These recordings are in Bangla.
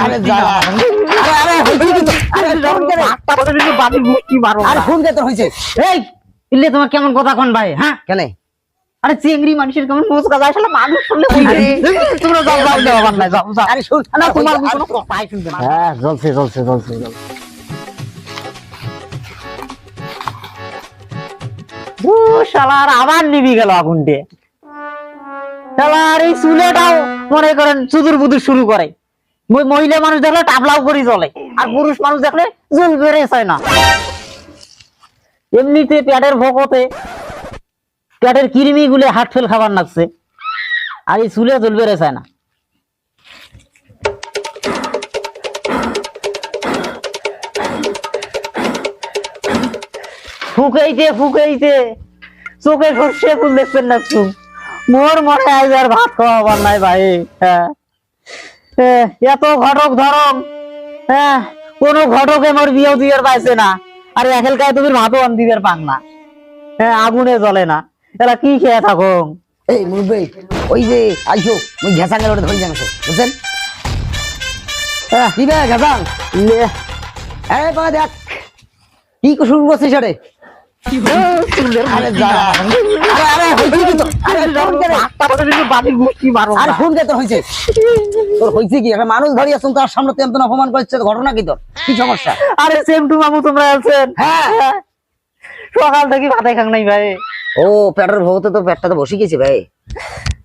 আরে যা আরে হইছে কি তো আরে ফোন করে একটা বড় দিকে বাড়ি মুক্তি মারো আরে ফোন কে তোর হইছে এই ইল্লে তোমার কেমন কথা কোন ভাই হ্যাঁ কেন আরে চিংড়ি মানুষের কেমন মুচকা যায় শালা মানুষ শুনলে কইবে তোমরা যাও যাও দেওয়া বান নাই যাও যাও আরে শুন না তোমার কোনো কথাই শুনবে না হ্যাঁ জ্বলছে ও শালার আবার নিভি গেল আগুনটে শালার এই চুলেটাও মনে করেন চুদুর বুদুর শুরু করে মহিলা মানুষ দেখলে টাবলাও করে জ্বলে আর পুরুষ মানুষ দেখলে জল বেড়ে যায় না এমনিতে পেটের ভোকতে পেটের কিরমি গুলে হাট ফেল খাবার লাগছে আর এই চুলে জল বেড়ে যায় না ফুকাইতে চোখে সর্ষে ফুল দেখবেন না একটু মোর মনে আজ আর ভাত খাওয়াবার নাই ভাই হ্যাঁ এত ঘটক ধরম হ্যাঁ কোনো ঘটকে মোর বিয়েও দিবার পাইছে না আর এখেলকায় তুমি ভাতও আন দিবার পান না হ্যাঁ আগুনে জ্বলে না এরা কি খেয়ে থাকো এই মুরব্বি ওই যে আইছো ওই ঘেসাঙ্গের ওটা ধরে যাংছো বুঝছেন কি বে ঘেসাং এই বাবা দেখ কি শুরু করছিস রে আরে যা আরে হইছে কি তো আরে ফোন করে একটা বড় দিকে বাড়ি মুক্তি মারো আরে ফোন কে তোর হইছে তোর হইছে কি একটা মানুষ ধরি আছুন তার সামনে তেমন তো অপমান করছে ঘটনা কি তোর কি সমস্যা আরে সেম টু মামু তোমরা আছেন হ্যাঁ সকাল থেকে ভাতে খাং নাই ভাই ও পেটের ভোগতে তো পেটটা তো বসে গেছে ভাই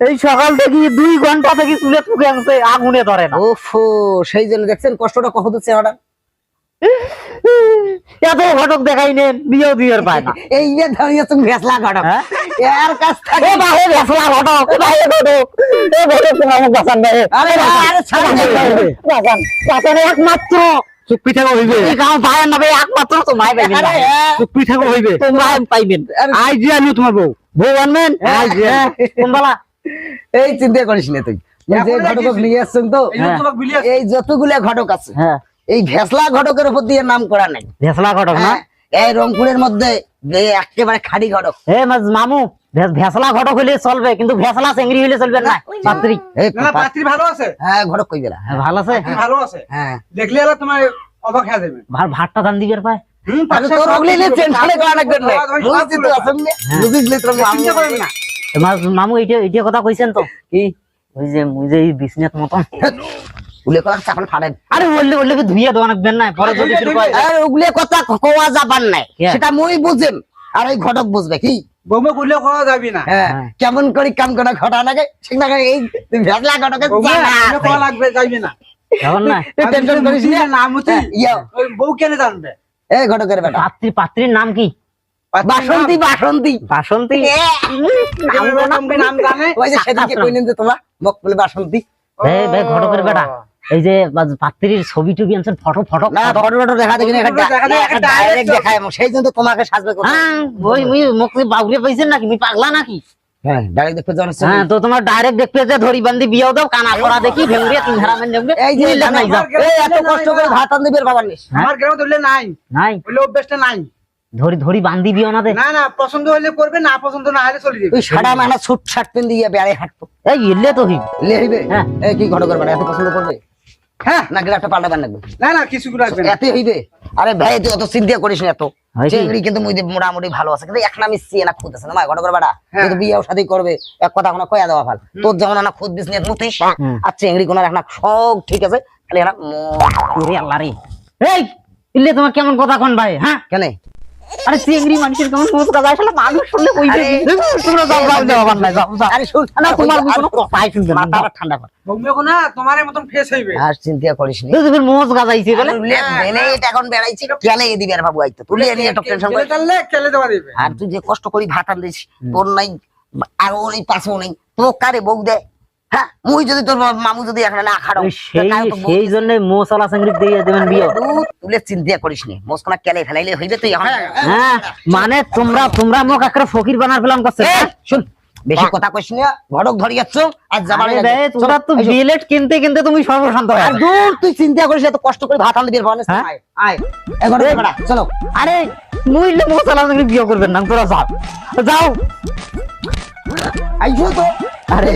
এই সকাল থেকে 2 ঘন্টা থেকে চুলে ফুকে আনছে আগুনে ধরে না ওফো সেই জন্য দেখছেন কষ্টটা কত হচ্ছে ওটা এত ঘটক দেখাই নেন বিয়েও দিয়ের পায় না এই যে ধরিয়ে তুমি ভেসলা ঘটক এর কাছ থেকে ভাই ভেসলা ঘটক ভাই ঘটক এই ঘটক তোমার বাসান ভাই আরে আরে ছাড় বাসান একমাত্র চুক্তি থেকে হইবে এই গাঁও ভাইয়ের নামে একমাত্র তোমায় পাইবেন চুক্তি থেকে হইবে তোমায় পাইবেন আই যে আমি তোমার বউ আনবেন আই যে কোনবালা এই চিন্তা করিস না তুই যে ঘটক নিয়ে আসছেন তো এই যতগুলা ঘটক আছে হ্যাঁ এই ভেসলা ঘটকের উপর দিয়ে নাম করা নাই ভেসলা ঘটক না এই রংপুরের মধ্যে একেবারে খাড়ি ঘটক মামু ভেসলা ঘটক হইলে চলবে কিন্তু ভেসলা চেংড়ি হইলে চলবে না পাত্রী না পাত্রী ভালো আছে হ্যাঁ ঘটক কই গেলা ভালো আছে ভালো আছে হ্যাঁ দেখলে এলা তোমার অবাক হয়ে যাবে ভাতটা দান দিবের পায় আরে তোর ওগলি লে টেনশনে করা লাগবে না বুঝছিস তো আসলে বুঝিস তো চিন্তা করেন না মামু এইটা কথা কইছেন তো কি ওই যে এই বিজনেস মতন উলে কথা চাপল ফাড়েন আরে বললে কি ধুইয়া দেওয়া লাগবেন না পরে যদি শুরু করে আরে ওগুলে কথা কোয়া যাবার নাই সেটা মই বুঝেম আর এই ঘটক বুঝবে কি বউমে কইলে খাওয়া যাবে না হ্যাঁ কেমন করে কাম করা ঘটা লাগে সেটা এই ভেসলা ঘটকে খাওয়া লাগবে যাইবে না এখন না টেনশন করিস না নাম হচ্ছে ইয়া ওই বউ কেন জানবে এই ঘটকের বেটা পাত্রীর নাম কি বাসন্তী বাসন্তী নাম জানে ওই যে সেদিনকে কইলেন যে তোমরা মুখ বলে বাসন্তী ভাই ঘটকের বেটা এই যে পাত্রীর ছবি টুবি আনছেন ফটো না ফটো দেখা দেখি না একটা ডাইরেক্ট দেখায় সেই জন্য তোমাকে সাজবে কথা হ্যাঁ ওই মুখ বাউরে পাইছেন নাকি তুমি পাগলা নাকি হ্যাঁ ডাইরেক্ট দেখতে জানো হ্যাঁ তো তোমার ডাইরেক্ট দেখতে যে ধরি বান্দি বিয়াও দাও কানা করা দেখি ভেঙ্গিয়ে তিন ধারা মেন দেবে এই যে নাই যাও এই এত কষ্ট করে ভাত আন দিবের বাবার নিস আমার গ্রামে ধরলে নাই বলে অভ্যাসটা নাই ধরি বান্দি বিও না দে না পছন্দ হলে করবে না পছন্দ না হলে চলে যাবে তুই সাদা মানা ছুট শার্ট পিন দিয়ে বেড়ে হাঁটতো এই ইল্লে তো হই লে হইবে হ্যাঁ এই কি ঘটকের বেটা এত পছন্দ করবে হ্যাঁ না গ্রাফটা পাল্টাবার লাগবে না কিছু রাখবে না এত হইবে আরে ভাই তুই অত চিন্তা করিস না এত চেংড়ি কিন্তু মোটামুটি ভালো আছে কিন্তু এক নামই সিয়ে না খুদ আছে না ভাই ঘটকের বেটা কিন্তু বিয়েও শাদী করবে এক কথা কোনো কয়া দেওয়া ভাল তোর যেমন না খুদ বিজনেস মুতিস আর চেংড়ি কোন রাখ না সব ঠিক আছে খালি না ওরে আল্লাহ রে এই ইল্লে তোমার কেমন কথা কোন ভাই হ্যাঁ কেন আরে চিংড়ি মানুষের কেমন মুচকা যায় শালা মানুষ শুনলে কইবে তোমরা যাও দেওয়া বান নাই যাও আরে শুন না তোমার কোনো কথাই শুনবে না মাথা ঠান্ডা কর বউমে কো না তোমার মতন ফেস হইবে আর চিন্তা করিস না তুই মুচকা যাইছি বলে এটা এখন বেড়াইছি কেলে দিবি আর বাবু আইতো তুই এনে একটা টেনশন কেলে চললে কেলে দেওয়া দিবে আর তুই যে কষ্ট করি ভাত আনদিস তোর নাই আর ওই পাশেও নেই তো কারে বউ দে হ্যাঁ মুই যদি তোর মামু যদি এখানে না খাড়ো সেই জন্য মশলা চিংড়ি দিয়ে দেবেন বিয়ে তুই চিন্তা করিস নি মশলা কেলে ফেলাইলে হইবে তুই এখন হ্যাঁ মানে তোমরা মোক একটা ফকির বানার প্ল্যান করছো শুন বেশি কথা কইস না ঘটক ধরি যাচ্ছ আর যাবার তোরা তো বিলেট কিনতে কিনতে তুমি সর্বশান্ত হয়ে আর দূর তুই চিন্তা করিস এত কষ্ট করে ভাত আনতে বের আয় আয় এবারে চলো আরে মুইলে মশলা চিংড়ি বিয়ে করবেন না তোরা যাও আইছো তো আরে